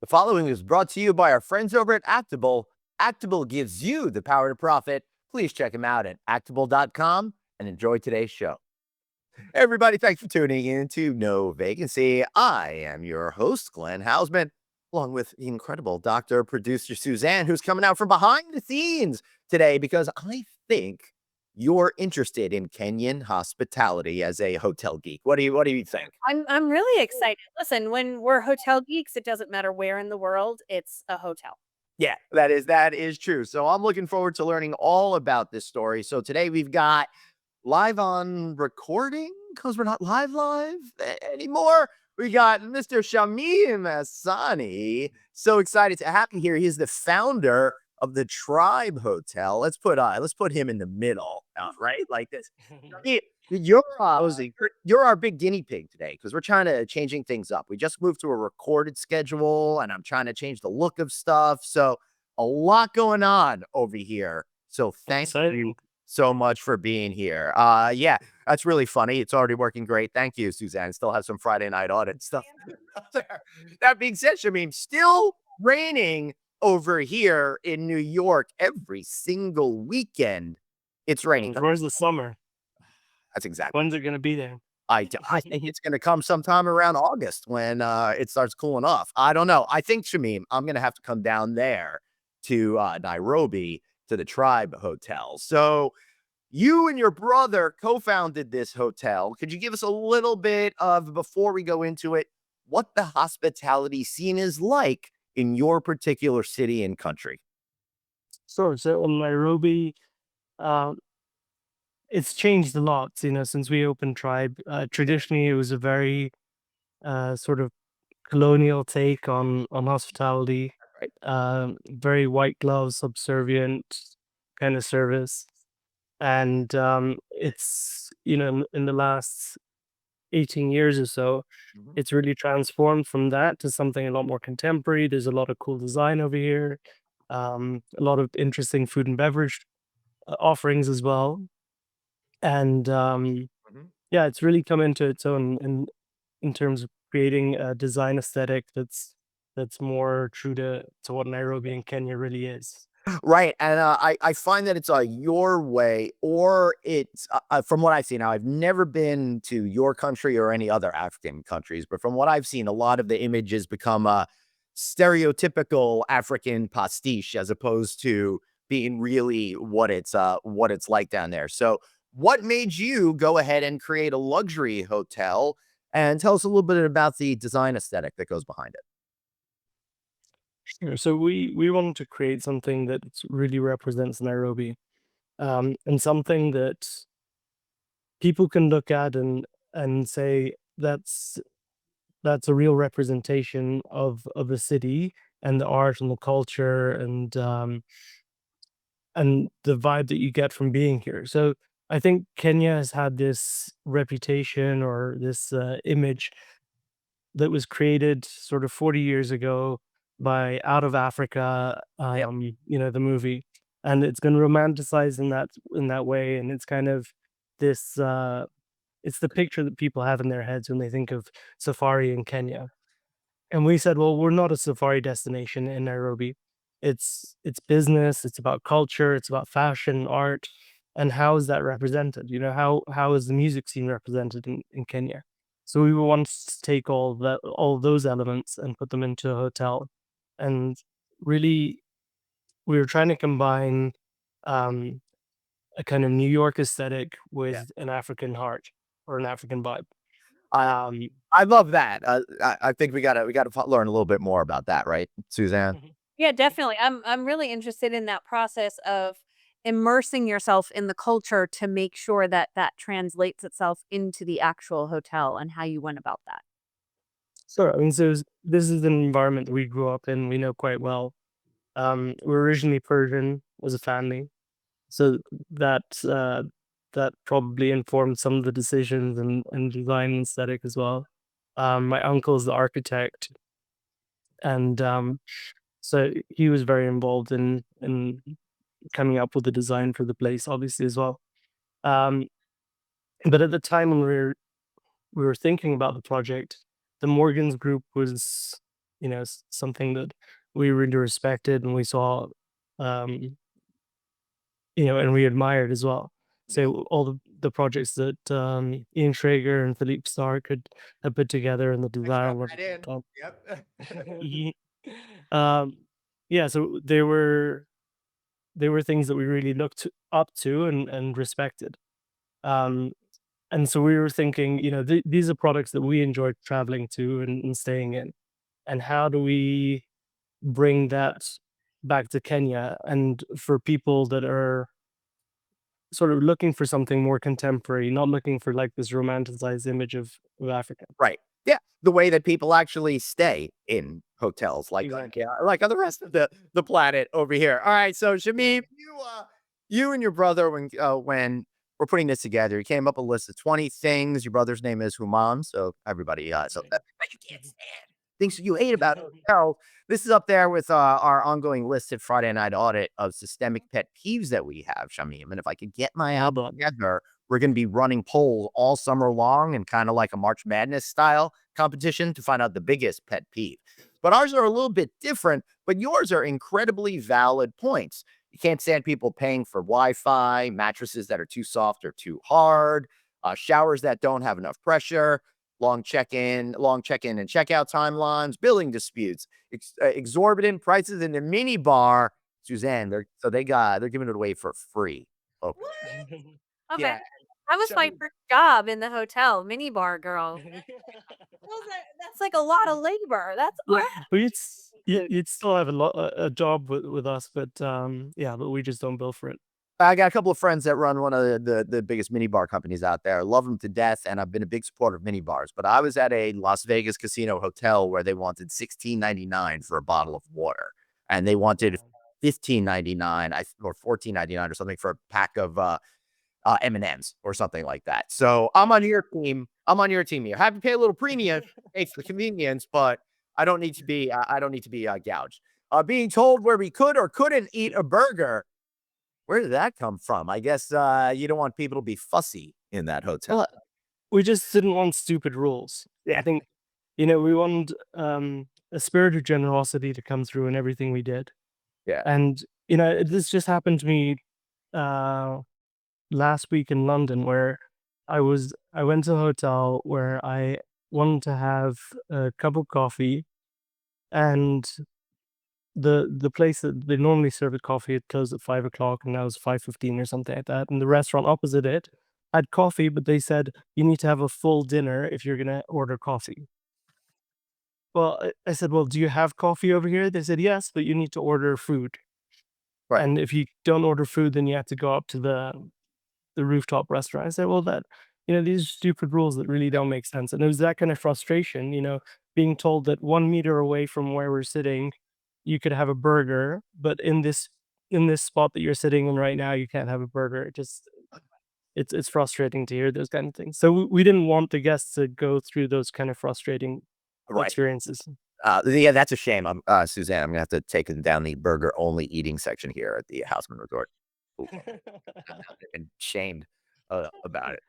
The following is brought to you by our friends over at Actable. Actable gives you the power to profit. Please check them out at actable.com and enjoy today's show. Hey everybody, thanks for tuning in to No Vacancy. I am your host, Glenn Haussman, along with the incredible Dr. Producer Suzanne, who's coming out from behind the scenes today because I think you're interested in Kenyan hospitality as a hotel geek. What do you think? I'm really excited. Listen, when we're hotel geeks, it doesn't matter where in the world, it's a hotel. Yeah, that is true. So I'm looking forward to learning all about this story. So today we've got live on recording because we're not live anymore. We got Mr. Shamim Ehsani. So excited to have him here. He's the founder of the Tribe Hotel. Let's put him in the middle, right? Like this. He- You're you're our big guinea pig today because we're trying to changing things up. We just moved to a recorded schedule, and I'm trying to change the look of stuff. So a lot going on over here. So thank you Exciting. so much for being here. Yeah, that's really funny. It's already working great. Thank you, Suzanne. Still have some Friday night audit stuff there. That being said, Shamim, still raining over here in New York every single weekend. It's raining. Where's the summer? That's exactly. When's it gonna be there? I think it's going to come sometime around August when it starts cooling off. I don't know. I think, Shamim, I'm going to have to come down there to Nairobi to the Tribe Hotel. So you and your brother co-founded this hotel. Could you give us a little bit of, before we go into it, what the hospitality scene is like in your particular city and country? So in Nairobi, uh, it's changed a lot, since we opened Tribe. Traditionally, it was a very sort of colonial take on hospitality, Right. very white glove, subservient kind of service. And it's in the last 18 years or so, Mhm. it's really transformed from that to something a lot more contemporary. There's a lot of cool design over here, a lot of interesting food and beverage offerings as well. And Mhm. yeah, it's really come into its own in terms of creating a design aesthetic that's more true to what Nairobi and Kenya really is. Right, and, I find that it's, your way or it's, from what I've seen now, I've never been to your country or any other African countries, but from what I've seen, a lot of the images become, stereotypical African pastiche as opposed to being really what it's like down there. So, what made you go ahead and create a luxury hotel? And tell us a little bit about the design aesthetic that goes behind it. Sure. So we wanted to create something that really represents Nairobi, and something that people can look at and say that's a real representation of a city and the art and the culture and the vibe that you get from being here. So I think Kenya has had this reputation or this image that was created sort of 40 years ago by Out of Africa, Yep. the movie, and it's been romanticized in that way, and it's kind of this. It's the picture that people have in their heads when they think of safari in Kenya. And we said, well, we're not a safari destination in Nairobi. It's business, it's about culture, it's about fashion, art, and how is that represented? How is the music scene represented in Kenya? So we want to take all those elements and put them into a hotel. And really we were trying to combine um, a kind of New York aesthetic Yeah. with an African heart or an African vibe. I Um, I love that. I think we gotta learn a little bit more about that, right, Suzanne? Yeah, definitely. I'm really interested in that process of immersing yourself in the culture to make sure that that translates itself into the actual hotel and how you went about that. Sure. I mean, this is an environment that we grew up in. We know quite well. We're originally Persian as a family, so that uh, that probably informed some of the decisions and design and aesthetic as well. My uncle is the architect, and so he was very involved in coming up with the design for the place, obviously as well. Um, but at the time when we were thinking about the project, the Morgans Group was something that we really respected and we saw, um, and we admired as well. So all the projects that Ian Schrager and Philippe Stark had put together and the design of Tom. Yep. Ye- um, yeah, so they were things that we really looked up to and respected. Um, and so we were thinking, these are products that we enjoyed traveling to and staying in. And how do we bring that back to Kenya and for people that are sort of looking for something more contemporary, not looking for like this romanticized image of Africa. Right. Yeah. The way that people actually stay in hotels, Exactly. like on the rest of the planet over here. All right. So Shamim, you and your brother, when we're putting this together, you came up with a list of 20 things. Your brother's name is Human. So everybody, but you can't stand things that you hate about hotels. This is up there with our ongoing listed Friday night audit of systemic pet peeves that we have, Shamim. And if I could get my album together, we're going to be running polls all summer long and kind of like a March Madness style competition to find out the biggest pet peeve. But ours are a little bit different, but yours are incredibly valid points. You can't stand people paying for Wi-Fi, mattresses that are too soft or too hard, showers that don't have enough pressure, long check-in and checkout timelines, billing disputes, exorbitant prices in the mini bar. Suzanne, they're giving it away for free. Oh, Okay. yeah. That was my first job in the hotel, minibar girl. That's like a lot of labor. That's But you'd still have a job with us, but yeah, but we just don't bill for it. I got a couple of friends that run one of the biggest mini bar companies out there. Love them to death, and I've been a big supporter of mini bars. But I was at a Las Vegas casino hotel where they wanted $16.99 for a bottle of water, and they wanted $15.99 or $14.99 or something for a pack of M&Ms or something like that. So I'm on your team. I'm on your team here. I have to pay a little premium, pay for the convenience, but I don't need to be gouged. Being told where we could or couldn't eat a burger. Where did that come from? I guess you don't want people to be fussy in that hotel. Well, we just didn't want stupid rules. I think, we wanted a spirit of generosity to come through in everything we did. Yeah. And, this just happened to me uh, last week in London where I went to a hotel where I wanted to have a cup of coffee and the place that they normally serve the coffee, it closed at 5 o'clock and now it's 5:15 or something like that. And the restaurant opposite it had coffee, but they said you need to have a full dinner if you're gonna order coffee. Well, I said, well, do you have coffee over here? They said yes, but you need to order food. Right. And if you don't order food, then you have to go up to the rooftop restaurant. I said, well, these are stupid rules that really don't make sense. And it was that kind of frustration, being told that 1 meter away from where we're sitting, you could have a burger, but in this spot that you're sitting in right now, you can't have a burger. It's frustrating to hear those kind of things. So we didn't want the guests to go through those kind of frustrating Right. experiences. Yeah, that's a shame. Suzanne, I'm gonna have to take it down the burger only eating section here at the Haussman Resort. Ooh, I've been shamed about it.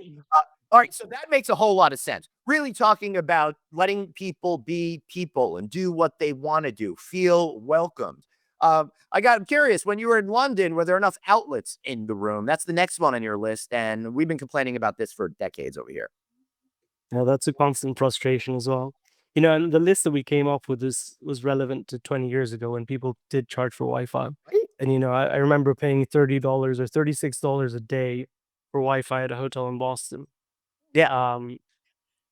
All right, so that makes a whole lot of sense. Really talking about letting people be people and do what they want to do, feel welcomed. I got curious when you were in London, were there enough outlets in the room? That's the next one on your list, and we've been complaining about this for decades over here. Well, that's a constant frustration as well. And the list that we came up with was relevant to 20 years ago when people did charge for Wi-Fi. Right? And I remember paying $30 or $36 a day for Wi-Fi at a hotel in Boston. Yeah. Um,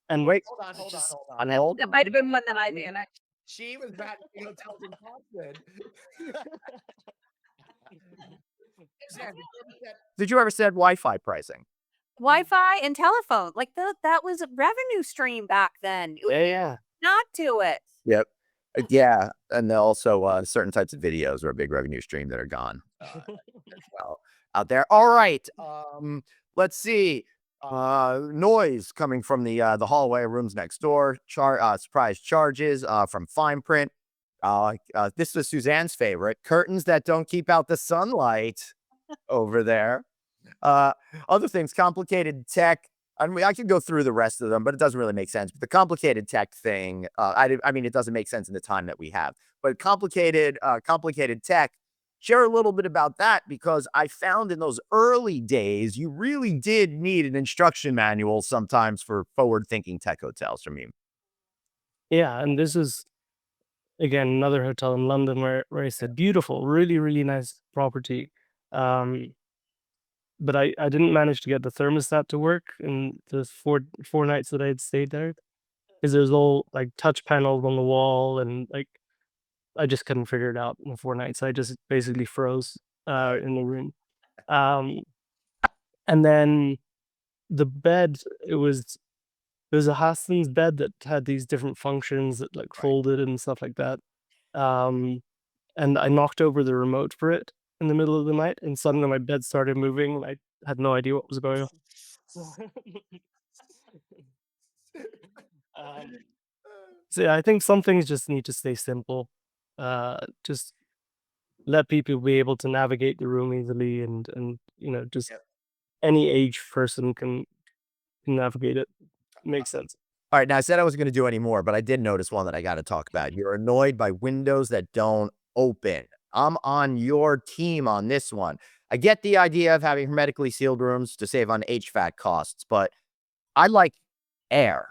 and Wait, it's just hold that on. might have been one that I did. She was back in hotels in Boston. Suzanne, did you ever set Wi-Fi pricing? Wi-Fi and telephone, like that was a revenue stream back then. yeah. Not do it. Yep. Yeah, and then also, certain types of videos are a big revenue stream that are gone, as well out there. All right, let's see. Noise coming from the hallway rooms next door. Surprise charges, from fine print. This was Suzanne's favorite, curtains that don't keep out the sunlight over there. Uh, Other things, complicated tech, I mean, I could go through the rest of them, but it doesn't really make sense. But the complicated tech thing, I mean, it doesn't make sense in the time that we have. But complicated tech. Share a little bit about that because I found in those early days you really did need an instruction manual sometimes for forward-thinking tech hotels. I mean, Yeah, and this is again another hotel in London where I said beautiful, really, really nice property. Um, but I didn't manage to get the thermostat to work in the four nights that I had stayed there because there's all like touch panels on the wall and like I just couldn't figure it out in the 4 nights. I just basically froze in the room. Um, and then the bed, it was a Haussman's bed that had these different functions that like right. folded and stuff like that. Um, and I knocked over the remote for it in the middle of the night, and suddenly my bed started moving. And I had no idea what was going on. um, so yeah, I think some things just need to stay simple. Just let people be able to navigate the room easily, and just any age person can navigate it. Makes sense. All right, now I said I wasn't gonna do any more, but I did notice one that I gotta talk about. You're annoyed by windows that don't open. I'm on your team on this one. I get the idea of having hermetically sealed rooms to save on HVAC costs, but I like air.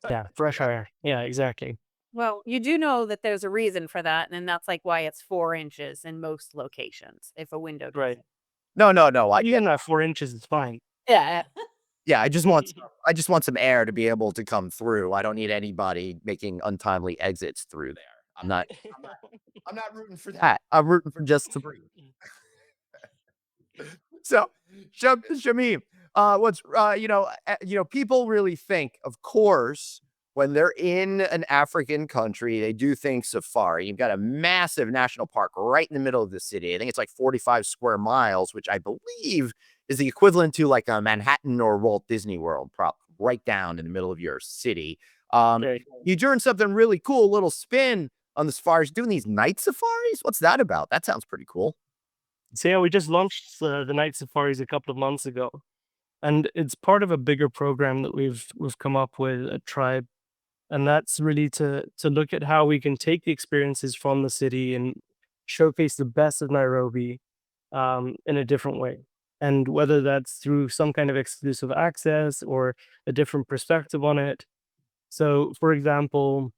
Yeah, fresh air. Yeah, exactly. Well, you do know that there's a reason for that, and that's like why it's 4 inches in most locations if a window Right. doesn't. No, no, no, I get Even at 4 inches is fine. Yeah. yeah, I just want some air to be able to come through. I don't need anybody making untimely exits through there. I'm not I'm not rooting for that. I'm rooting for just to breathe. So, Shamim, people really think, of course, when they're in an African country, they do think safari. You've got a massive national park right in the middle of the city. I think it's like 45 square miles, which I believe is the equivalent to like a Manhattan or Walt Disney World, right down in the middle of your city. Right. You're doing something really cool, a little spin on the safaris, doing these night safaris. What's that about? That sounds pretty cool. So yeah, we just launched the night safaris a couple of months ago, and it's part of a bigger program that we've come up with at Tribe, and that's really to look at how we can take the experiences from the city and showcase the best of Nairobi in a different way. And whether that's through some kind of exclusive access or a different perspective on it. So, for example,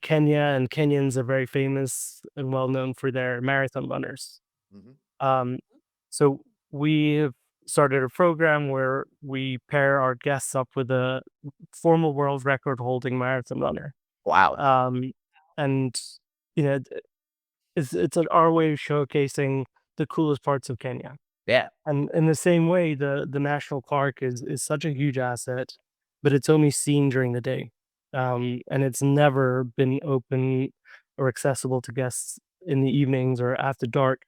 Kenya and Kenyans are very famous and well known for their marathon runners. Mhm. Um, so we have started a program where we pair our guests up with a former world record holding marathon runner. Wow. Um, and you know, it's our way of showcasing the coolest parts of Kenya. Yeah. And in the same way, the national park is such a huge asset, but it's only seen during the day, and it's never been open or accessible to guests in the evenings or after dark.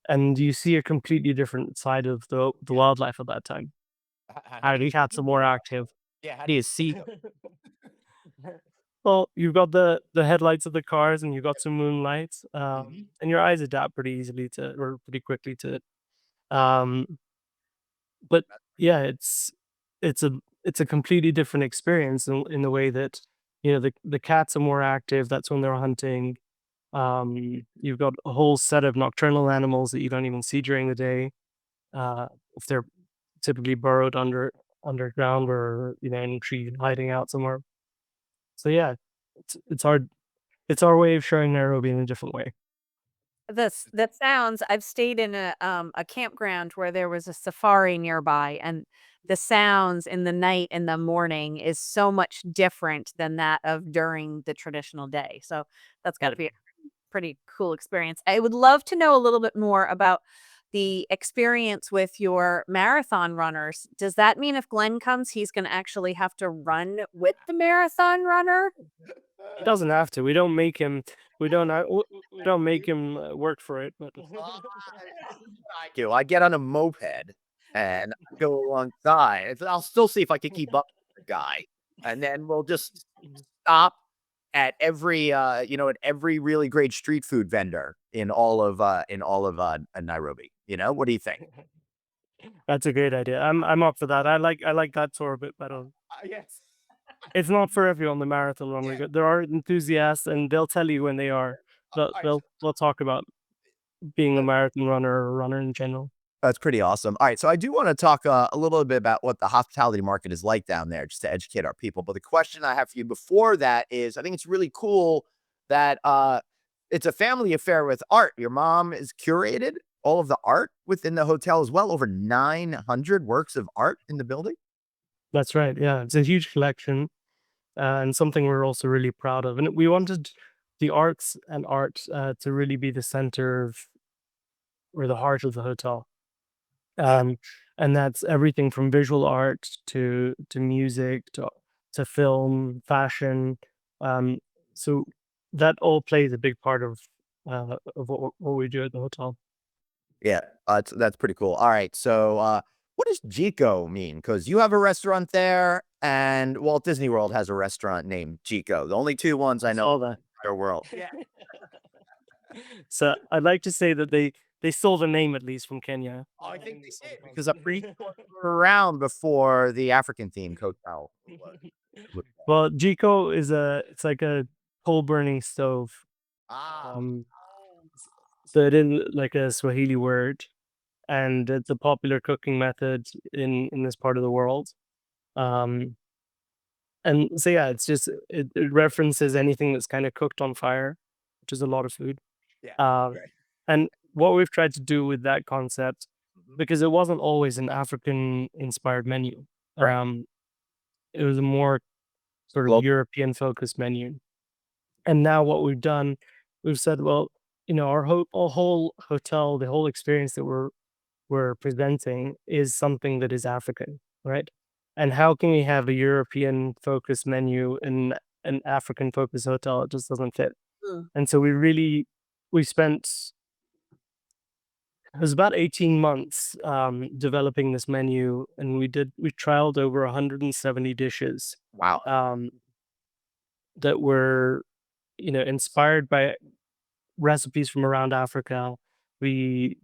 And you see a completely different side of the wildlife at that time. How How do you the cats are more active. yeah, how do you see them? Well, you've got the headlights of the cars, and you've got some moonlight, Mhm. and your eyes adapt pretty easily to or pretty quickly to it. Um, but yeah, it's a it's a completely different experience in the way that the cats are more active. That's when they're hunting. You've got a whole set of nocturnal animals that you don't even see during the day. If they're typically burrowed underground or in a tree hiding out somewhere. So yeah, it's our way of showing Nairobi in a different way. That sounds I've stayed in a campground where there was a safari nearby, and the sounds in the night and the morning is so much different than that of during the traditional day. So that's got to be a pretty cool experience. I would love to know a little bit more about the experience with your marathon runners. Does that mean if Glenn comes, he's going to actually have to run with the marathon runner? He doesn't have to. We don't make him. We don't make him work for it. But I do. I get on a moped and go alongside. I'll still see if I can keep up with the guy, and then we'll just stop at at every really great street food vendor in all of Nairobi. What do you think? That's a great idea. I'm up for that. I like that tour a bit better. Yes. It's not for everyone, the marathon run. Yeah. There are enthusiasts, and they'll tell you when they are. They'll All right. they'll, they'll talk about being a So marathon runner or a runner in general. that's pretty awesome. All right, so I do want to talk a little bit about what the hospitality market is like down there, just to educate our people. But the question I have for you before that is, I think it's really cool that it's a family affair with art. Your mom is curated all of the art within the hotel as well. Over 900 works of art in the building. That's right. Yeah, it's a huge collection, and something we're also really proud of. And we wanted the arts and art to really be the center of or the heart of the hotel. Um, and that's everything from visual art to music to film, fashion. Um, so that all plays a big part of what we do at the hotel. Yeah, that's pretty cool. All right, so what does Jiko mean? Because you have a restaurant there, and Walt Disney World has a restaurant named Jiko. The only two ones I know All in that. the entire world. So I'd like to say that they stole the name at least from Kenya. Oh, I think they did because I'm pretty sure they were around before the African themed hotel was. Well, Jiko it's like a coal burning stove. Ah, Um, so it is like a Swahili word, and it's a popular cooking method in this part of the world. Um, and so yeah, it references anything that's kind of cooked on fire, which is a lot of food. yeah, Um, right. and what we've tried to do with that concept, Mhm. because it wasn't always an African inspired menu. Right. It was a more sort of Global. European focused menu. And now what we've done, we've said, well, our whole hotel, the whole experience that we're presenting is something that is African, right? And how can we have a European focused menu in an African focused hotel? It just doesn't fit. And so we spent it was about 18 months developing this menu, and we trialed over 170 dishes Wow. um, that were inspired by recipes from around Africa. We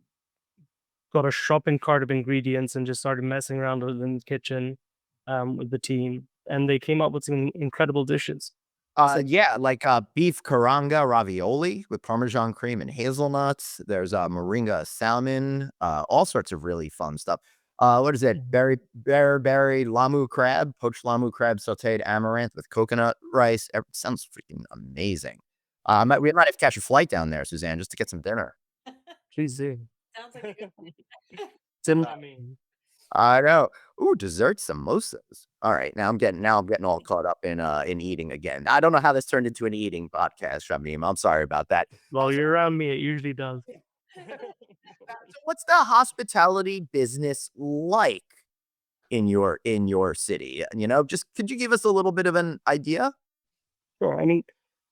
got a shopping cart of ingredients and just started messing around with it in the kitchen with the team, and they came up with some incredible dishes. So Yeah, like beef karanga ravioli with Parmesan cream and hazelnuts. There's moringa salmon, all sorts of really fun stuff. What is it? Mhm. Berry lamu crab, poached lamu crab, sauteed amaranth with coconut rice. Sounds freaking amazing. We might have to catch a flight down there, Suzanne, just to get some dinner. Please do. Sounds like a good Tim, I mean, I know. Ooh, dessert samosas. All right, now I'm getting all caught up in eating again. I don't know how this turned into an eating podcast, Shamim. I'm sorry about that. while you're around me, it usually does. So what's the hospitality business like in your city? Just could you give us a little bit of an idea? Sure. I mean,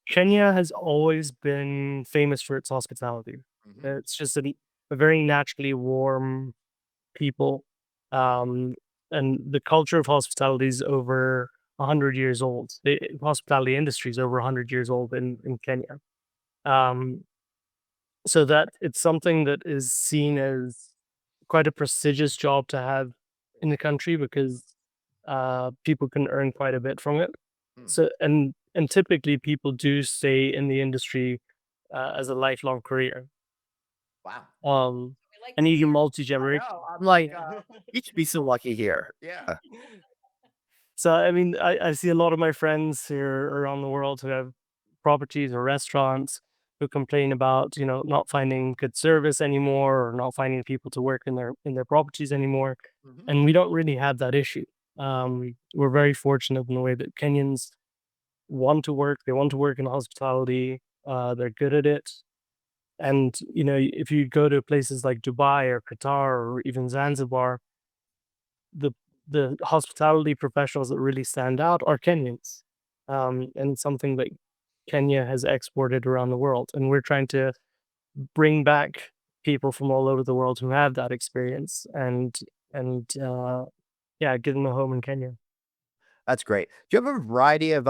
Kenya has always been famous for its hospitality. Mhm. It's just a very naturally warm people. Um, and the culture of hospitality is over 100 years old. The hospitality industry is over 100 years old in Kenya. Um, so that it's something that is seen as quite a prestigious job to have in the country because people can earn quite a bit from it. Mm. So and typically people do stay in the industry as a lifelong career. Wow. Um, we like and to you can hear. I multi-generate. know. I'm like, you should be so lucky here. Yeah. So I mean, I see a lot of my friends here around the world who have properties or restaurants who complain about not finding good service anymore or not finding people to work in their properties anymore, Mhm. and we don't really have that issue. We're very fortunate in the way that Kenyans want to work. They want to work in hospitality. They're good at it. And if you go to places like Dubai or Qatar or even Zanzibar, the the hospitality professionals that really stand out are Kenyans, and it's something that Kenya has exported around the world. And we're trying to bring back people from all over the world who have that experience and yeah, give them a home in Kenya. That's great. Do you have a variety of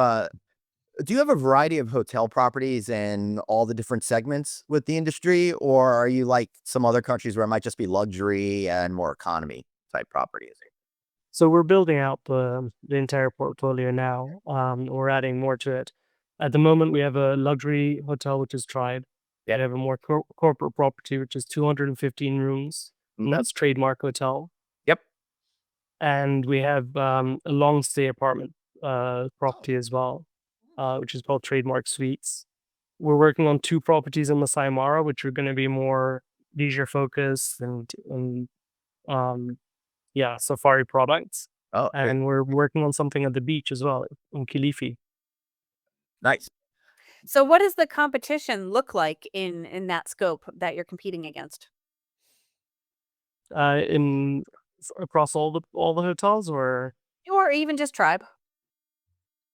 Do you have a variety of hotel properties and all the different segments with the industry, or are you like some other countries where it might just be luxury and more economy type properties? So we're building out the entire portfolio now. We're adding more to it. At the moment, we have a luxury hotel, which is Tribe. Yeah. We have a more corporate property, which is 215 rooms, and Mhm. that's Trademark Hotel. Yep. And we have a long stay apartment Oh. property as well, which is called Trademark Suites. We're working on two properties in Masai Mara, which are going to be more leisure focused and um, yeah, safari products. Oh, And we're working on something at the beach as well in Kilifi. nice. So what does the competition look like in that scope that you're competing against? In across all the hotels, or Or even just Tribe?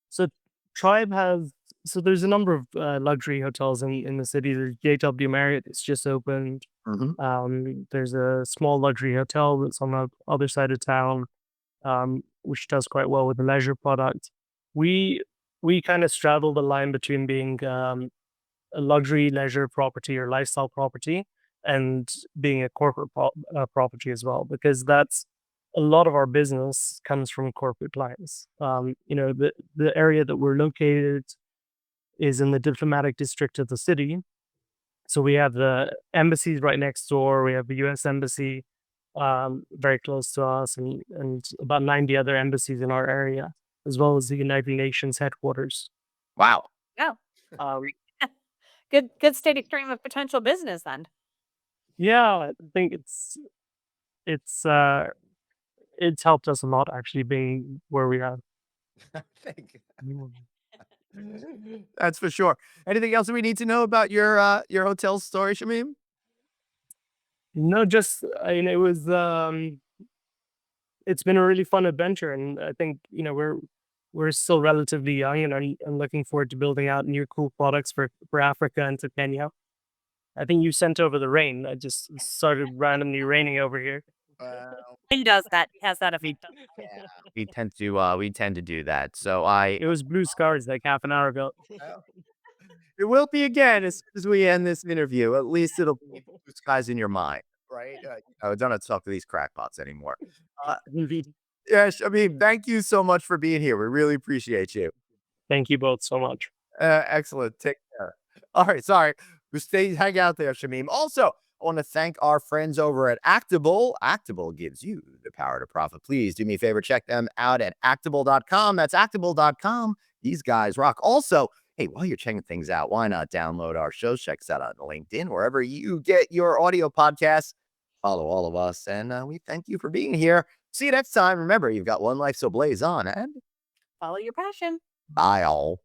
so Tribe has so there's a number of luxury hotels in the city. There's JW Marriott, it's just opened. Mhm. There's a small luxury hotel that's on the other side of town, which does quite well with the leisure product. We we kind of straddle the line between being a luxury leisure property or lifestyle property and being a corporate property as well, because that's a lot of our business comes from corporate clients. The area that we're located is in the diplomatic district of the city. So we have the embassies right next door. We have the US embassy very close to us, and about 90 other embassies in our area, as well as the United Nations headquarters. Wow. Oh, Um, good steady stream of potential business then. yeah, I think it's it's helped us a lot actually being where we are. Thank Mm. you. That's for sure. Anything else that we need to know about your hotel story, Shamim? No, just I mean, it's been a really fun adventure, and I think we're still relatively young, and I'm looking forward to building out new cool products for Africa and to Kenya. I think you sent over the rain. I just started randomly raining over here. Wow. Wind does that. Has that effect. Yeah, we tend to do that. So I It was blue skies like half an hour ago. well, it will be again as soon as we end this interview. At least it'll be blue skies in your mind, right? Don't have to talk to these crackpots anymore. Uh, Indeed. yes, I mean, thank you so much for being here. We really appreciate you. Thank you both so much. Excellent. Take care. All right. Sorry. Hang out there, Shamim. Also, I want to thank our friends over at Actable. Actable gives you the power to profit. Please do me a favor. Check them out at actable.com. That's actable.com. These guys rock. Also, hey, while you're checking things out, why not download our shows? Check us out on LinkedIn, wherever you get your audio podcasts. Follow all of us. And we thank you for being here. See you next time. Remember, you've got one life, so blaze on. And Follow your passion. bye, all.